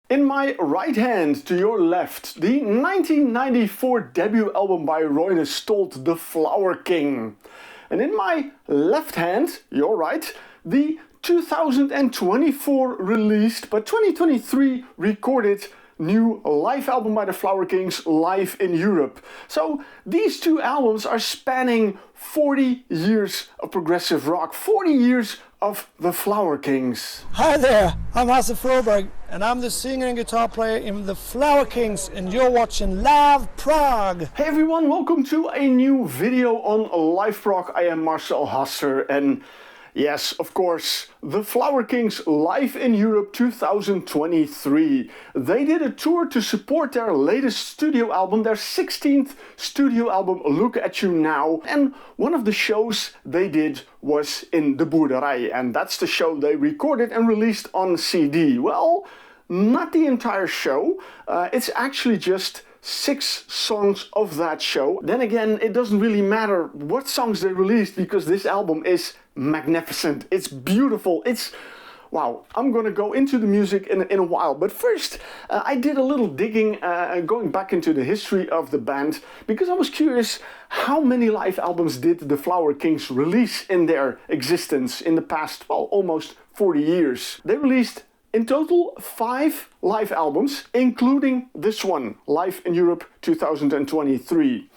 In my right hand, to your left, the 1994 debut album by Roine Stolt, The Flower King. And in my left hand, your right, the 2024 released but 2023 recorded new live album by the Flower Kings, Live in Europe. So these two albums are spanning 40 years of progressive rock, 40 years of the Flower Kings. Hi there, I'm Hasse Froberg and I'm the singer and guitar player in the Flower Kings and you're watching LiveProg. Hey everyone, welcome to a new video on LiveProg. I am Marcel Hasser and yes, of course, the Flower Kings Live in Europe 2023. They did a tour to support their latest studio album, their 16th studio album, Look At You Now. And one of the shows they did was in the Boerderij. And that's the show they recorded and released on CD. Well, not the entire show. It's actually just 6 songs of that show. Then again, it doesn't really matter what songs they released because this album is magnificent. It's beautiful. It's wow. I'm gonna go into the music in a while, but first I did a little digging, going back into the history of the band because I was curious how many live albums did the Flower Kings release in their existence in the past, well, almost 40 years. They released in total 5 live albums, including this one, Live in Europe 2023.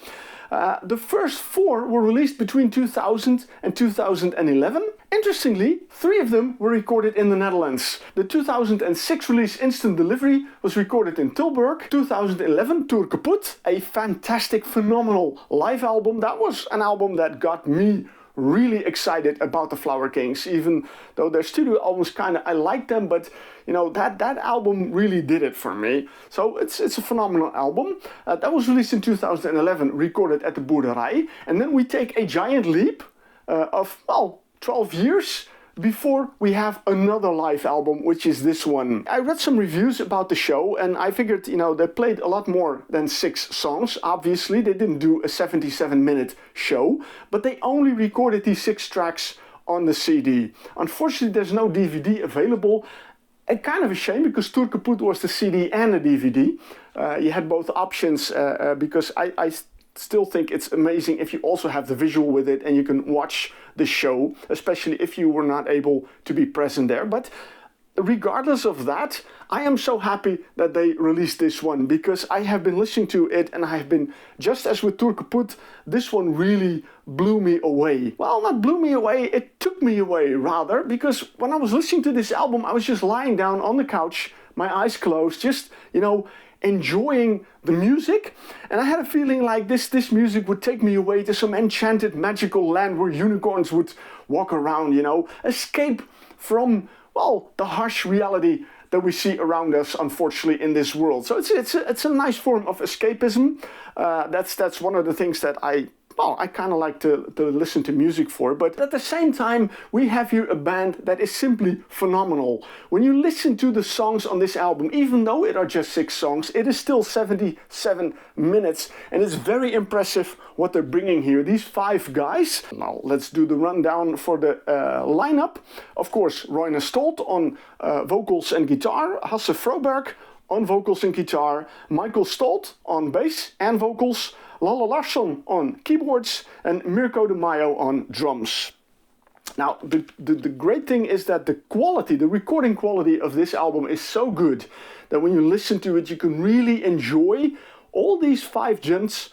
The first 4 were released between 2000 and 2011. Interestingly, 3 of them were recorded in the Netherlands. The 2006 release Instant Delivery was recorded in Tilburg. 2011 Tour Kaputt, a fantastic, phenomenal live album. That was an album that got me really excited about the Flower Kings, even though their studio albums I like them, but you know, that album really did it for me. So it's a phenomenal album. That was released in 2011, recorded at the Boerderij, and then we take a giant leap of, well, 12 years before we have another live album, which is this one. I read some reviews about the show and I figured, you know, they played a lot more than 6 songs. Obviously, they didn't do a 77-minute show, but they only recorded these 6 tracks on the CD. Unfortunately, there's no DVD available. And kind of a shame because Tour Kaputt was the CD and the DVD. You had both options because I still think it's amazing if you also have the visual with it and you can watch the show, especially if you were not able to be present there. But regardless of that, I am so happy that they released this one because I have been listening to it and I have been, just as with Tour Kaputt, this one really blew me away. Well, not blew me away, it took me away rather, because when I was listening to this album, I was just lying down on the couch, my eyes closed, just, you know, enjoying the music, and I had a feeling like this music would take me away to some enchanted magical land where unicorns would walk around, you know, escape from, well, the harsh reality that we see around us, unfortunately, in this world. So it's a nice form of escapism. That's one of the things that I kind of like to listen to music for, but at the same time, we have here a band that is simply phenomenal. When you listen to the songs on this album, even though it are just 6 songs, it is still 77 minutes, and it's very impressive what they're bringing here. These 5 guys. Now, let's do the rundown for the lineup. Of course, Roine Stolt on vocals and guitar, Hasse Froberg on vocals and guitar, Michael Stolt on bass and vocals, Lalla Larsson on keyboards, and Mirko de Mayo on drums. Now, the great thing is that the recording quality of this album is so good that when you listen to it, you can really enjoy all these 5 gents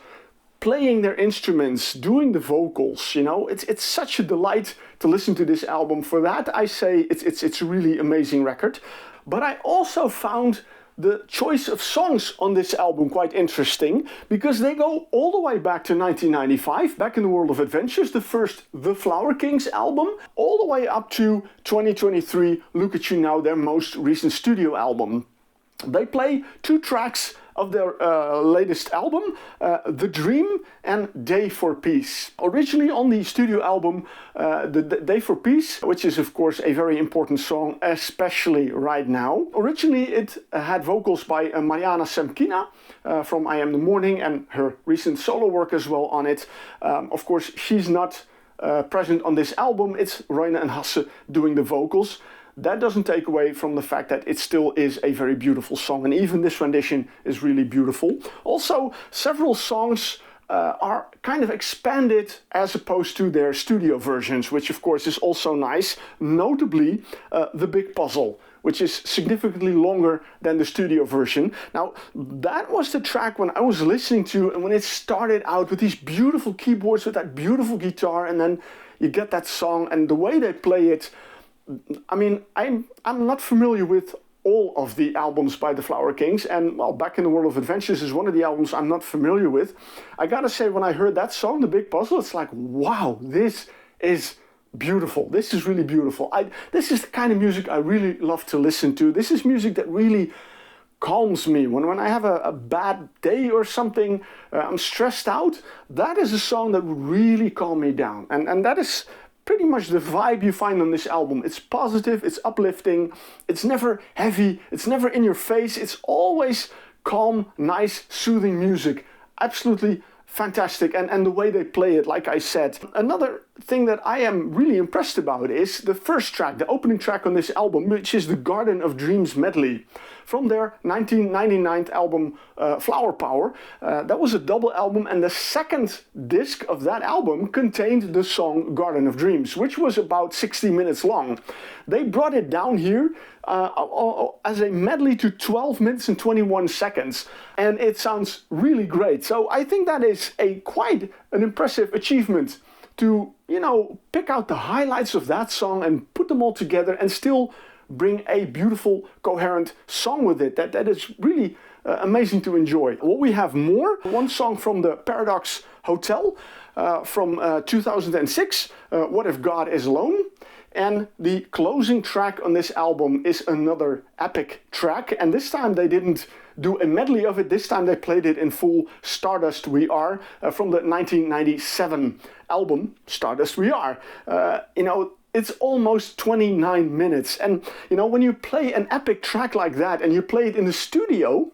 playing their instruments, doing the vocals, you know. It's such a delight to listen to this album. For that, I say it's a really amazing record. But I also found the choice of songs on this album quite interesting because they go all the way back to 1995, Back in the World of Adventures, the first The Flower Kings album, all the way up to 2023, Look At You Now, their most recent studio album. They play 2 tracks of their latest album, The Dream and Day for Peace. Originally on the studio album, the Day for Peace, which is of course a very important song, especially right now. Originally it had vocals by Mariana Semkina from I Am the Morning and her recent solo work as well on it. Of course, she's not present on this album. It's Roine and Hasse doing the vocals. that doesn't take away from the fact that it still is a very beautiful song, and even this rendition is really beautiful. Also, several songs are kind of expanded as opposed to their studio versions, which of course is also nice. Notably, The Big Puzzle, which is significantly longer than the studio version. Now, that was the track when I was listening to, and when it started out with these beautiful keyboards, with that beautiful guitar, and then you get that song, and the way they play it, I mean, I'm not familiar with all of the albums by the Flower Kings, and well, Back in the World of Adventures is one of the albums I'm not familiar with. I gotta say, when I heard that song, The Big Puzzle, it's like, wow, this is beautiful. This is really beautiful. This is the kind of music I really love to listen to. This is music that really calms me. When I have a bad day or something, I'm stressed out, that is a song that would really calm me down. And that is pretty much the vibe you find on this album. It's positive, it's uplifting, it's never heavy, it's never in your face, it's always calm, nice, soothing music. Absolutely fantastic, and the way they play it, like I said. Another thing that I am really impressed about is the first track, the opening track on this album, which is the Garden of Dreams medley from their 1999 album Flower Power. That was a double album, and the second disc of that album contained the song Garden of Dreams, which was about 60 minutes long. They brought it down here as a medley to 12 minutes and 21 seconds, and it sounds really great. So I think that is quite an impressive achievement to, you know, pick out the highlights of that song and put them all together and still bring a beautiful, coherent song with it. That is really amazing to enjoy. What we have more, one song from the Paradox Hotel from 2006, What If God Is Alone? And the closing track on this album is another epic track, and this time they didn't do a medley of it. This time they played it in full, Stardust We Are, from the 1997 album Stardust We Are. You know, it's almost 29 minutes, and you know, when you play an epic track like that and you play it in the studio,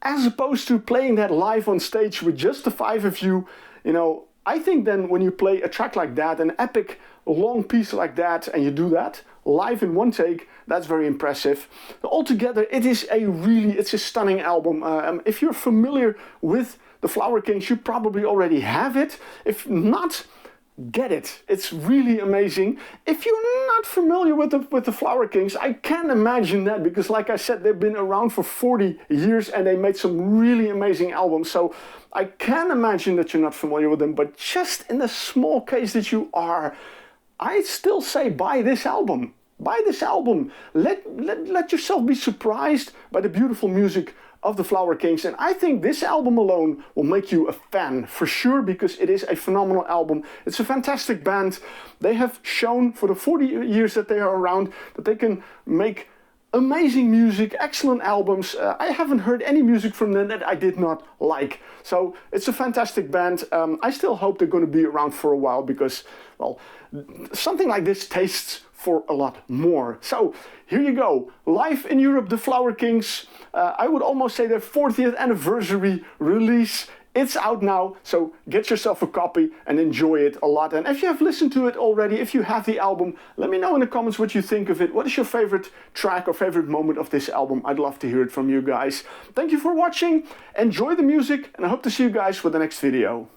as opposed to playing that live on stage with just the five of you, you know, I think then when you play a track like that, an epic long piece like that, and you do that live in one take, that's very impressive. Altogether, it's a stunning album. If you're familiar with the Flower Kings, you probably already have it. If not, get it. It's really amazing. If you're not familiar with the Flower Kings, I can imagine that, because like I said, they've been around for 40 years and they made some really amazing albums. So I can imagine that you're not familiar with them, but just in the small case that you are, I still say buy this album. Buy this album. Let yourself be surprised by the beautiful music of the Flower Kings, and I think this album alone will make you a fan for sure, because it is a phenomenal album. It's a fantastic band. They have shown for the 40 years that they are around that they can make amazing music, excellent albums. I haven't heard any music from them that I did not like. So it's a fantastic band. I still hope they're going to be around for a while, because, well, something like this tastes for a lot more. So here you go. Live in Europe, the Flower Kings. I would almost say their 40th anniversary release. It's out now, so get yourself a copy and enjoy it a lot. And if you have listened to it already, if you have the album, let me know in the comments what you think of it. What is your favorite track or favorite moment of this album? I'd love to hear it from you guys. Thank you for watching. Enjoy the music, and I hope to see you guys for the next video.